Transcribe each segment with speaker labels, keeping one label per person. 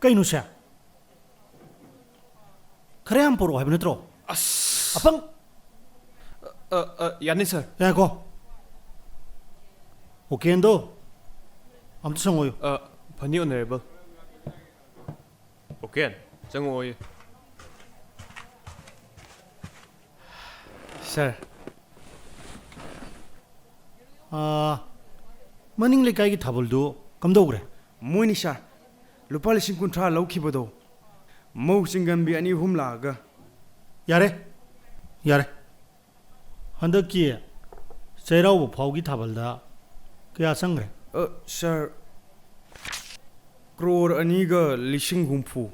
Speaker 1: Kay no siya? Karayang puro hay binatro. Apang?
Speaker 2: Yani sir.
Speaker 1: Ya ko. Okay ando. Am sangoyo.
Speaker 2: Pani honorable. Okay. Sangoyo. Sir.
Speaker 1: Maning lekay ki thaboldo kamdo gre.
Speaker 3: Moini sir. Lupa lising kuntra laukhibado. Mau singgan bi ani hum laga.
Speaker 1: Yare. Handaki Sairao Paugi Tabalda Kaya Sangre.
Speaker 3: Sir. Crore aniga lising humpu.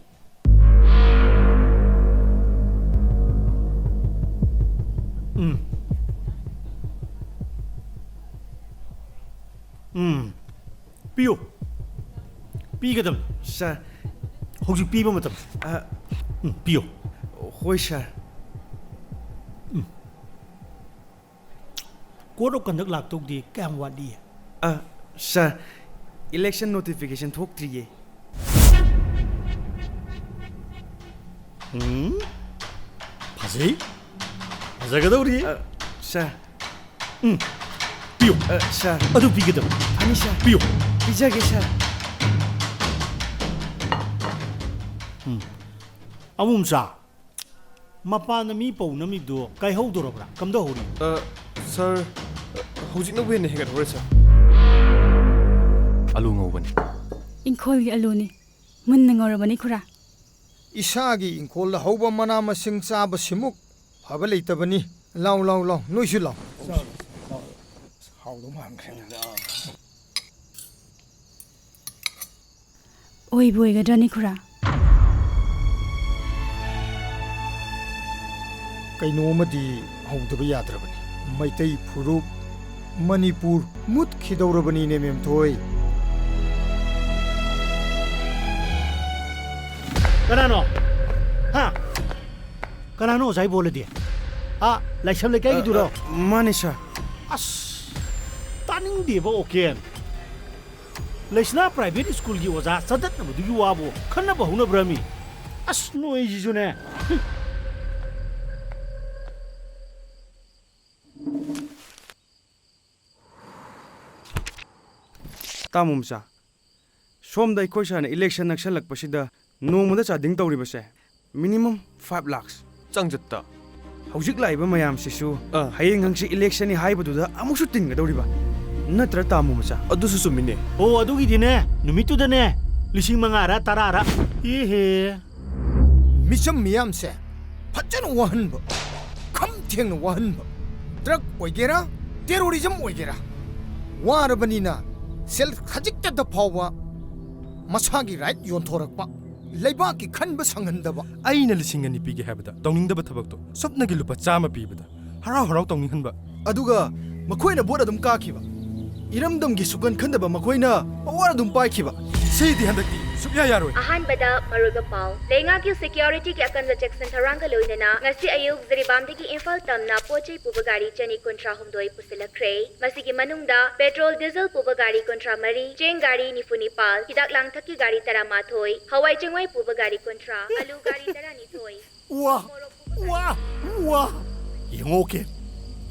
Speaker 3: Pio. Pigadam. Sir.
Speaker 1: Hoji Piba Matam. Pio.
Speaker 3: Hoi sir.
Speaker 1: Code of conduct like took the Kamwadi.
Speaker 3: Sir. Election notification talk 3
Speaker 1: Pasi? Azagadori?
Speaker 3: Sir.
Speaker 1: Pio.
Speaker 3: Sir.
Speaker 1: Adu Pigadam.
Speaker 3: Ani sir.
Speaker 1: Pio.
Speaker 3: Pijage sir.
Speaker 1: Amumsa. Mapanami po nami do kay hodorobra. Kamdo hori.
Speaker 2: Sir. Hojik na win hegat hore sir.
Speaker 4: Alu ngoban.
Speaker 5: Inkol gi alu ni. Mun ngorabani khura.
Speaker 6: Isagi inkol la hoba mana masing chaba simuk phaba leitabani. Law noisu law.
Speaker 5: Oi boy ga dani khura.
Speaker 6: Kaino madi howdaba yadrabani. Maitai Furup Manipur mut khidawrabani ne mem thoi.
Speaker 1: Kanano? Ha? Kanano jai bole dia. Laisam le kai duro.
Speaker 3: Mane sir.
Speaker 1: Taning di ba okay. Laisna private school gi oja sadat na du wabo. Khanna ba huna brami. Noi june.
Speaker 3: Tamumsa. Somda ikhoisana election naksalak pasida nomada chading tawribase. Minimum 5 lakhs.
Speaker 2: Changjatta.
Speaker 3: Hojik laiba mayam sisu hayeng hangsi election ni haibaduda amusu tingadawriba. Natra tamumsa.
Speaker 2: Adusu sumine.
Speaker 1: Adugi dine. Numitu dane. Lising mangara tarara. Ihe.
Speaker 6: Misam miyam se. Phajan wahan ba. Kham theng wahan ba. Drug oigera, terrorism oigera. Warabani na sel khajikta da phawa. Masagi right yon thorakpa. Leiba ki khanba sanghandaba.
Speaker 4: Aina lisingani pige habada. Tongingdaba thabakto. Sopnagi lupa chama pibada. Harau tonginghanba.
Speaker 6: Aduga makoina boda dum kakiba. Iramdam gi sukan khandaba makoina pawara dum paikiba.
Speaker 4: Seidi handaki. Subya yaroi.
Speaker 7: Ahanbada maruga pau lenga ki security ki akan rejection tharanga loinana ngasi ayuk zribamdi ki infal tamna pochei pubagari chani kontra humdoi pusilakre masigi manungda petrol diesel pubagari kontra mari cheng gari nifuni pal hidak langthaki gari tara mathoi hawai chengwai pubagari kontra alu gari tara ni thoi
Speaker 1: Wah.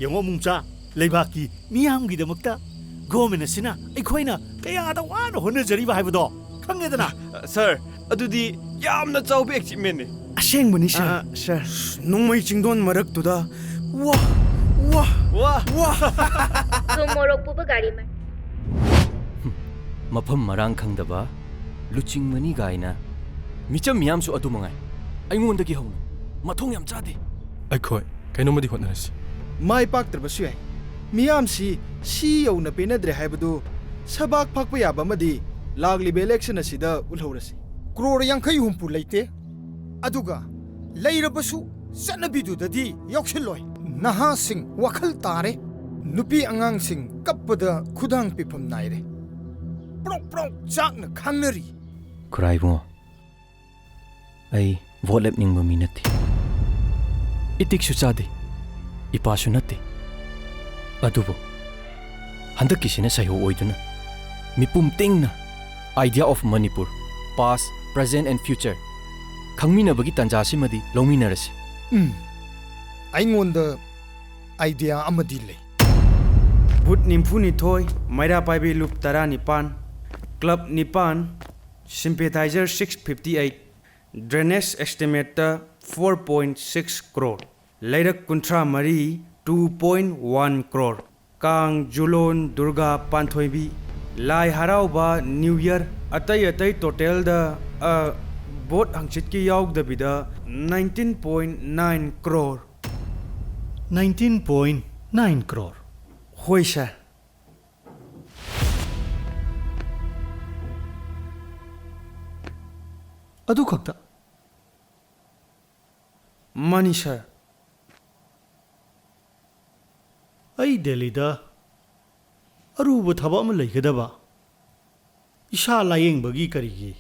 Speaker 1: Yengo mungcha leibaki miyam gi damakta government asina ikhoina kaya da wana honajariba haibado.
Speaker 2: Sir, adudi yamna chawbe achievement ne.
Speaker 3: Ashengbani sir. Sir. Nongmai chingdon marak tuda. Wah.
Speaker 7: Tomorok pubagari man
Speaker 4: Mafam marang khangdaba luching mani gaina. Micham miyam su adu mangai. Aingonda gi hawna. Mathong yam chade.
Speaker 2: Aikhoi, kainomadi hotnarasi.
Speaker 6: Mai pak terbasu ai. Miyam si yona penadre haibadu sabak phakpa yaba madi lagli election asida ulhorasi. Crore yankai humpu leite. Aduga leirabasu sanabidu dadi yokshiloi. Naha sing wakhal tare. Nupi angang sing kappada khudang pipam naire. Prok chakna khangnari.
Speaker 4: Kuraibo. Ai vote ning ba minati. Itik su chade. Ipa su nate. Adubo. Handak kisina sayo oiduna. Mipum tingna idea of Manipur pass present and future ꯈꯪꯃꯤꯟꯅꯕꯒꯤ ꯇꯥꯟꯖꯥꯁꯤꯃꯗꯤ ꯂꯧꯃꯤꯟꯅꯔꯁꯤ
Speaker 6: ꯑꯩꯉꯣꯟꯗ idea ꯑꯃꯗꯤ ꯂꯩ
Speaker 3: ꯕꯨꯠ 92 ꯃꯩꯔꯥ ꯄꯥꯏꯕꯤ ꯂꯨꯞ 19 club 9 ꯁꯤꯝꯄꯦꯊꯥꯏꯖꯔ 658 drainage ꯑꯦꯁꯇꯤꯃꯦꯠꯇ 4.6 crore ꯂꯩꯔꯛ 33 2.1 crore ꯀꯥꯡ ꯖꯨꯂꯣꯟ ꯗꯨꯔꯒꯥ ꯄꯥꯟꯊꯣꯏꯕꯤ ꯂꯥꯏ ꯍꯔꯥꯎꯕ new year ꯑꯇꯩ ꯇꯣꯇꯦꯜꯗ boat ꯍꯪꯆꯤꯠꯀꯤ ꯌꯥꯎꯗꯕꯤꯗ 19.9 crore
Speaker 1: 19.9 crore
Speaker 3: ꯍꯣꯏ ꯁꯥꯔ
Speaker 1: ꯑꯗꯨ ꯈꯛꯇ
Speaker 3: ꯃꯥꯅꯤ ꯁꯥꯔ
Speaker 1: ꯑꯩ ꯗꯦꯜꯂꯤꯗ ꯑꯔꯨꯕ ꯊꯕꯛ ꯑꯃ ꯂꯩꯒꯗꯕ ꯏꯁꯥ ꯂꯥꯌꯦꯡꯕꯒꯤ ꯀꯔꯤꯒꯤ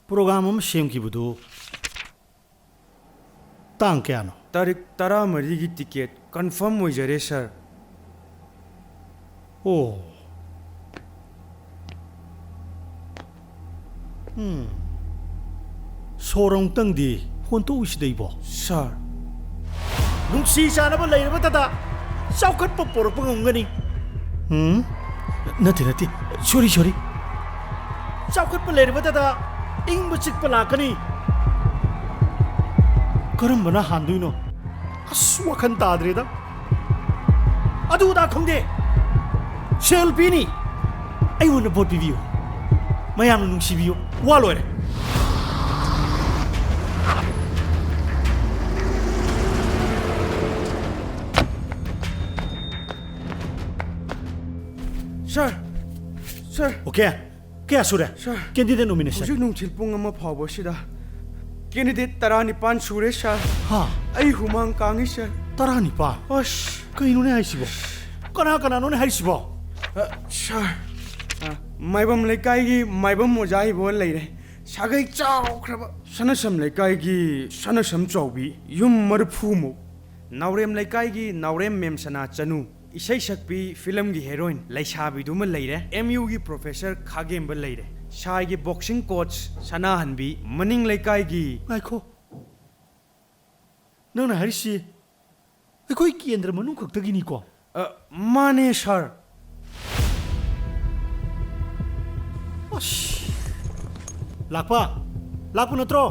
Speaker 1: ꯄ꯭ꯔꯣꯒ꯭ꯔꯥꯝ ꯑꯃ ꯁꯦꯝꯈꯤꯕꯗꯨ ꯇꯥꯡ ꯀꯌꯥꯅꯣ
Speaker 3: ꯇꯥꯔꯤꯛ 13ꯒꯤ ꯇꯤꯀꯦꯠ ꯀꯟꯐꯥꯔꯝ ꯑꯣꯏꯖꯔꯦ ꯁꯥꯔ
Speaker 1: ꯑꯣ ꯁꯣꯔ ꯑꯃꯨꯛꯇꯪꯗꯤ ꯍꯣꯟꯇꯣꯛꯎꯁꯤꯗꯩꯕꯣ
Speaker 3: ꯁꯥꯔ
Speaker 1: ꯅꯨꯡꯁꯤ ꯆꯥꯅꯕ ꯂꯩꯔꯕꯇꯗ ꯆꯥꯎꯈꯠꯄ ꯄꯣꯔꯛꯄ ꯉꯝꯒꯅꯤ ꯅꯠꯇꯦ ꯁꯣꯔꯤ ꯆꯥꯎꯈꯠꯄ ꯂꯩꯔꯕꯇꯗ ꯏꯪꯕ ꯆꯤꯛꯄ ꯂꯥꯛꯀꯅꯤ ꯀꯔꯝꯕꯅ ꯍꯥꯟꯗꯣꯏꯅꯣ ꯑꯁ ꯋꯥꯈꯟ ꯇꯥꯗ꯭ꯔꯦꯗ ꯑꯗꯨꯗ ꯈꯪꯗꯦ ꯁꯦꯜ ꯄꯤꯅꯤ ꯑꯩꯉꯣꯟꯗ ꯚꯣꯠ ꯄꯤꯕꯤꯌꯨ ꯃꯌꯥꯝꯅ ꯅꯨꯡꯁꯤꯕꯤꯌꯨ ꯋꯥ ꯂꯣꯏꯔꯦ
Speaker 3: ꯁꯥꯔ
Speaker 1: ꯑꯣꯀꯦ ꯀꯌꯥ ꯁꯨꯔꯦ
Speaker 3: ꯁꯥꯔ
Speaker 1: ꯀꯦꯟꯗꯤꯗꯦꯠ ꯅꯣꯃꯤꯅꯦꯁꯟ
Speaker 3: ꯍꯧꯖꯤꯛ ꯅꯨꯡꯊꯤꯜ ꯄꯨꯡ 1 ꯐꯥꯎꯕꯁꯤꯗ ꯀꯦꯟꯗꯤꯗꯦꯠ 19 ꯁꯨꯔꯦ ꯁꯥꯔ
Speaker 1: ꯍꯥ
Speaker 3: ꯑꯩ ꯍꯨꯃꯥꯡ ꯀꯥꯡꯉꯤ ꯁꯥꯔ
Speaker 1: 19
Speaker 3: ꯑꯁ
Speaker 1: ꯀꯩꯅꯣꯅꯦ ꯍꯥꯏꯁꯤꯕꯣ ꯀꯅꯥꯅꯣꯅꯦ ꯍꯥꯏꯁꯤꯕꯣ
Speaker 3: ꯁꯥꯔ ꯃꯥꯏꯕꯝ ꯂꯩꯀꯥꯏꯒꯤ ꯃꯥꯏꯕꯝ ꯑꯣꯖꯥ ꯏꯕꯣ ꯂꯩꯔꯦ ꯁꯥꯒꯩ ꯆꯥꯎꯈ꯭ꯔꯕ ꯁꯅꯁꯝ ꯂꯩꯀꯥꯏꯒꯤ ꯁꯅꯁꯝ ꯆꯥꯎꯕꯤ ꯌꯨꯝ 40 ꯅꯥꯎꯔꯦꯝ ꯂꯩꯀꯥꯏꯒꯤ ꯅꯥꯎꯔꯦꯝ ꯃꯦꯝꯁꯅꯥ ꯆꯅꯨ ꯏꯁꯩ ꯁꯛꯄꯤ ꯐꯤꯂꯝꯒꯤ ꯍꯦꯔꯣꯏꯟ ꯂꯩꯁꯥꯕꯤꯗꯨꯃ ꯂꯩꯔꯦ MUꯒꯤ ꯄ꯭ꯔꯣꯐꯦꯁꯔ ꯈꯥꯒꯦꯝꯕ ꯂꯩꯔꯦ ꯁꯥꯏꯒꯤ ꯕꯣꯛꯁꯤꯡ ꯀꯣꯆ ꯁꯅꯥꯍꯟꯕꯤ ꯃꯅꯤꯡ ꯂꯩꯀꯥꯏꯒꯤ
Speaker 1: ꯉꯥꯏꯈꯣ ꯅꯪꯅ ꯍꯥꯏꯔꯤꯁꯤ ꯑꯩꯈꯣꯏ ꯀꯦꯟꯗ꯭ꯔ ꯃꯅꯨꯡ ꯈꯛꯇꯒꯤꯅꯤꯀꯣ
Speaker 3: ꯃꯥꯅꯦ ꯁꯥꯔ
Speaker 1: ꯂꯥꯛꯄ ꯅꯠꯇ꯭ꯔꯣ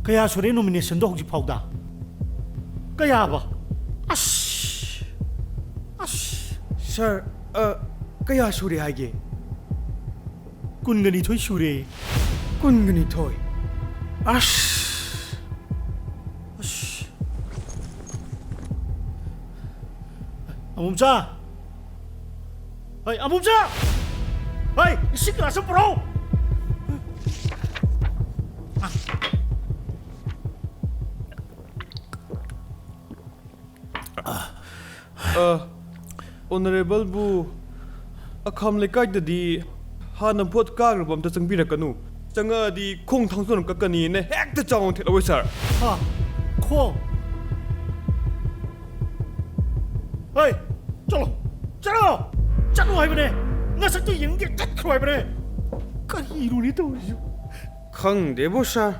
Speaker 1: ꯀꯌꯥ ꯁꯨꯔꯦ ꯅꯣꯃꯤꯅꯦꯁꯟꯗꯣ ꯍꯧꯖꯤꯛ ꯐꯥꯎꯗ ꯀꯌꯥꯕ
Speaker 3: ꯁꯥꯔ ꯀꯌꯥ ꯁꯨꯔꯦ ꯍꯥꯏꯒꯦ
Speaker 1: 22 ꯁꯨꯔꯦ
Speaker 3: 22
Speaker 1: ꯑꯃꯨꯝꯆꯥ ꯏꯁꯤꯡ ꯒ꯭ꯂꯥꯁ ꯑꯃ ꯄꯨꯔꯛꯎ
Speaker 2: ꯑꯣꯅꯔꯦꯕꯜꯕꯨ ꯑꯈꯥꯝ ꯂꯩꯀꯥꯏꯗꯗꯤ ꯍꯥꯟꯅ ꯚꯣꯠ ꯀꯥꯈ꯭ꯔꯕ ꯑꯝꯇ ꯆꯪꯕꯤꯔꯛꯀꯅꯨ ꯆꯪꯉꯛꯑꯗꯤ ꯈꯣꯡ ꯊꯥꯡꯗꯣꯛꯅ ꯀꯛꯀꯅꯤꯅ ꯍꯦꯛꯇ ꯆꯥꯎꯅ ꯊꯦꯠꯂꯧꯋꯦ ꯁꯥꯔ
Speaker 1: ꯈꯣꯡ ꯆꯠꯂꯣ ꯍꯥꯏꯕꯅꯦ ꯅꯁꯛꯇꯣ ꯌꯦꯡꯒꯦ ꯆꯠꯈ꯭ꯔꯣ ꯍꯥꯏꯕꯅꯦ ꯀꯔꯤꯅꯣꯅꯦ ꯇꯧꯔꯤꯁꯨ
Speaker 3: ꯈꯪꯗꯦꯕꯣ ꯁꯥꯔ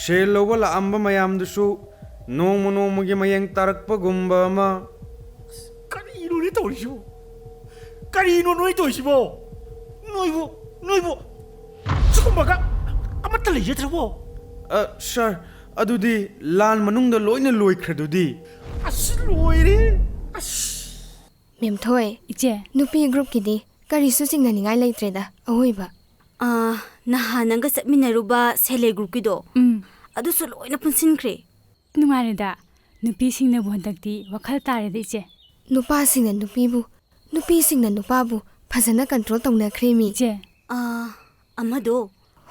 Speaker 3: ꯁꯦꯜ ꯂꯧꯕ ꯂꯥꯛꯑꯝꯕ ꯃꯌꯥꯝꯗꯨꯁꯨ ꯅꯣꯡꯃꯒꯤ ꯃꯌꯦꯡ ꯇꯥꯔꯛꯄꯒꯨꯝꯕ ꯑꯃ
Speaker 1: ꯀꯔꯤꯅꯣꯅꯦ ꯇꯧꯔꯤꯁꯤꯕꯣ ꯀꯔꯤꯅꯣ ꯅꯣꯏ ꯇꯧꯔꯤꯁꯤꯕꯣ ꯅꯣꯏꯕꯨ ꯁꯤꯒꯨꯝꯕꯒ ꯑꯃꯠꯇ ꯂꯩꯖꯗ꯭ꯔꯕꯣ
Speaker 3: ꯁꯥꯔ ꯑꯗꯨꯗꯤ ꯂꯥꯟ ꯃꯅꯨꯡꯗ ꯂꯣꯏꯅ ꯂꯣꯏꯈ꯭ꯔꯗꯨꯗꯤ
Speaker 1: ꯂꯣꯏꯔꯦ
Speaker 8: ꯃꯦꯝꯊꯣꯏ
Speaker 5: ꯏꯆꯦ
Speaker 8: ꯅꯨꯄꯤ ꯒ꯭ꯔꯨꯞꯀꯤꯗꯤ ꯀꯔꯤꯁꯨ ꯆꯤꯡꯅꯅꯤꯡꯉꯥꯏ ꯂꯩꯇ꯭ꯔꯦꯗ ꯑꯋꯣꯏꯕ
Speaker 9: ꯅꯍꯥꯟ ꯅꯪꯒ ꯆꯠꯃꯤꯟꯅꯔꯨꯕ ꯁꯦꯜꯐ ꯒ꯭ꯔꯨꯞꯀꯤꯗꯣ ꯑꯗꯨꯁꯨ ꯂꯣꯏꯅ ꯄꯨꯟꯁꯤꯟꯈ꯭ꯔꯦ
Speaker 5: ꯅꯨꯡꯉꯥꯏꯔꯦꯗ ꯅꯨꯄꯤꯁꯤꯡꯅꯕꯨ ꯍꯟꯗꯛꯇꯤ ꯋꯥꯈꯜ ꯇꯥꯔꯦꯗ ꯏꯆꯦ
Speaker 8: ꯅꯨꯄꯥꯁꯤꯡꯅ ꯅꯨꯄꯤꯕꯨ ꯅꯨꯄꯤꯁꯤꯡꯅ ꯅꯨꯄꯥꯕꯨ ꯐꯖꯅ ꯀꯟꯇ꯭ꯔꯣꯜ ꯇꯧꯅꯈ꯭ꯔꯦ ꯃꯤ
Speaker 5: ꯏꯆꯦ
Speaker 9: ꯑꯃꯗꯣ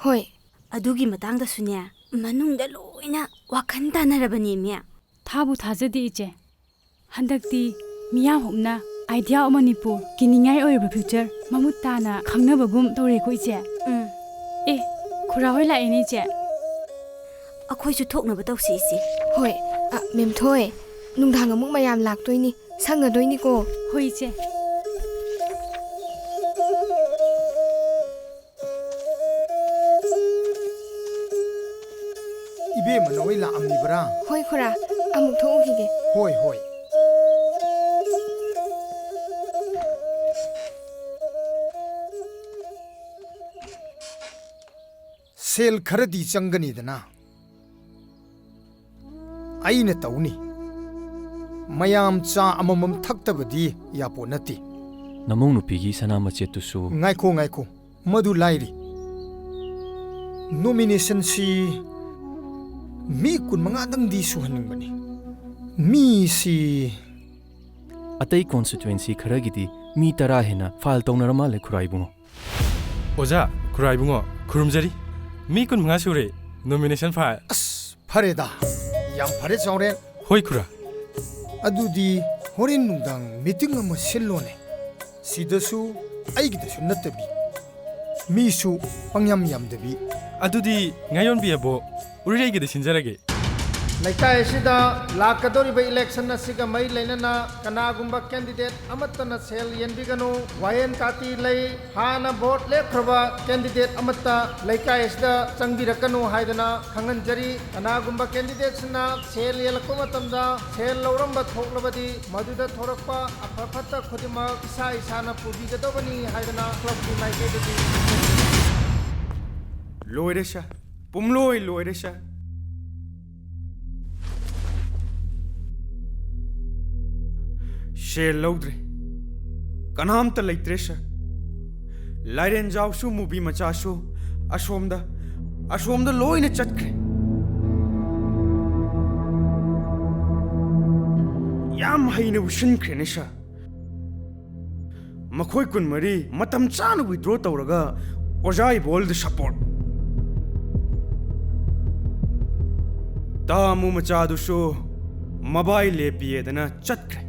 Speaker 8: ꯍꯣꯏ
Speaker 9: ꯑꯗꯨꯒꯤ ꯃꯇꯥꯡꯗꯁꯨꯅꯦ ꯃꯅꯨꯡꯗ ꯂꯣꯏꯅ ꯋꯥꯈꯜ ꯇꯥꯅꯔꯕꯅꯦꯃꯤ
Speaker 5: ꯊꯥꯕꯨ ꯊꯥꯖꯗꯦ ꯏꯆꯦ ꯍꯟꯗꯛꯇꯤ ꯃꯤꯌꯥꯝꯍꯨꯞꯅ ꯑꯥꯏꯗꯤꯌꯥ ꯑꯣꯐ ꯃꯅꯤꯄꯨꯔ ꯀꯤꯅꯤꯡꯉꯥꯏ ꯑꯣꯏꯔꯕ ꯐ꯭ꯌꯨꯆꯔ ꯃꯃꯨꯠ ꯇꯥꯅ ꯈꯪꯅꯕꯒꯨꯝ ꯇꯧꯔꯦꯀꯣ ꯏꯆꯦ ꯈꯨꯔꯥ ꯍꯣꯏ ꯂꯥꯛꯏꯅꯦ ꯏꯆꯦ
Speaker 9: ꯑꯩꯈꯣꯏꯁꯨ ꯊꯣꯛꯅꯕ ꯇꯧꯁꯤ ꯏꯆꯦ
Speaker 8: ꯍꯣꯏ ꯃꯦꯝꯊꯣꯏ ꯅꯨꯡꯗꯥꯡ ꯑꯃꯨꯛ ꯃꯌꯥꯝ ꯂꯥꯛꯇꯣꯏꯅꯤ ꯁꯪꯉꯗꯣꯏꯅꯤꯀꯣ
Speaker 5: ꯍꯣꯏ ꯏꯆꯦ
Speaker 6: Ibema noi la amnibra.
Speaker 8: Hoi khura, amuk thoukige.
Speaker 6: Hoi hoi. Sel kharadi changani dana. Aina tauni. Mayam cha amamam thaktabadi yapo nati.
Speaker 4: Namong nupigi sana machet tu su.
Speaker 6: Ngaiko. Madu lairi. Nomination si mi kun mangadang di suhaning bani. Mi si
Speaker 4: Atai constituency kharagidi mi tara hena file tongnarama le khurai bungo.
Speaker 2: Oja kurai bungo kurumjari mi kun mga sure nomination file
Speaker 6: as fareda. Yam fare chawre.
Speaker 2: hoi kura
Speaker 6: Adudi horin nungdang meeting ama silone. Sidasu aigidasu natabi. Misu pangyam yamdabi.
Speaker 2: adudi ngayon biabo urirege de sinjarage
Speaker 10: Laikai sida lakadori ba election asiga mai lainana kanagumba candidate amattana sel yenbiganu wayen kati lay hana vote lekhroba candidate amatta laikai sida changbirakanu haidana khanganjari kanagumba candidate sina sel yelakpa matamda sel lawramba thoklabadi maduda thorakpa afafatta khudima isa isana pubigadobani haidana club ki maikedi
Speaker 3: Loiresha. Pumloi loiresha. Share laudre. Kanam ta laitresha. Lairen jawsu mubi machasu. Ashomda loine chatkre. Yam haine ushin krenesha. Makhoi kun mari matam chanu withdraw tawraga ojai bol the support. Tamu machadushu mobile lepiyedana chatkre.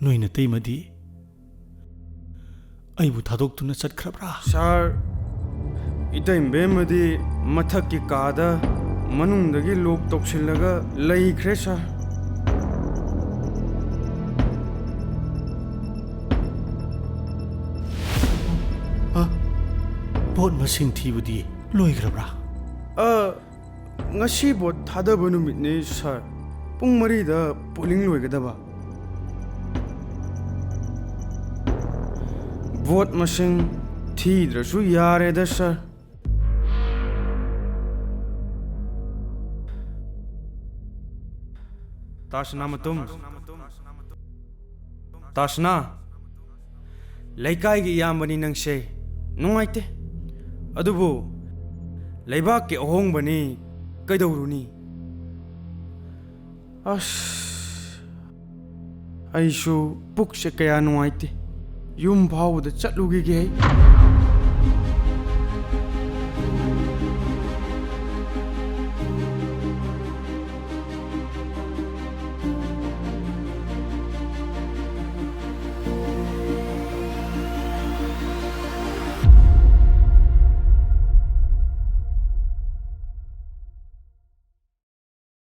Speaker 1: Noina teimadi aibu thadok tuna chatkrabra.
Speaker 3: Sir, itaimbe madi mathakki kada manungdagi lok tokšillaga laikhre sir.
Speaker 1: Bot masing thibudi loigrabra.
Speaker 3: Ngasi bot thadaba numitni sir. Pung 3 da polling loigadaba. Vote masing thidrasu yareda sir. Tashna matum. Tashna. Laikai gi yambani nangse. Nungaite. Adubu. Laibak ke ohong bani kaidawruni. Aishu pukse kaya nungaite. Yum phawda chatlugige.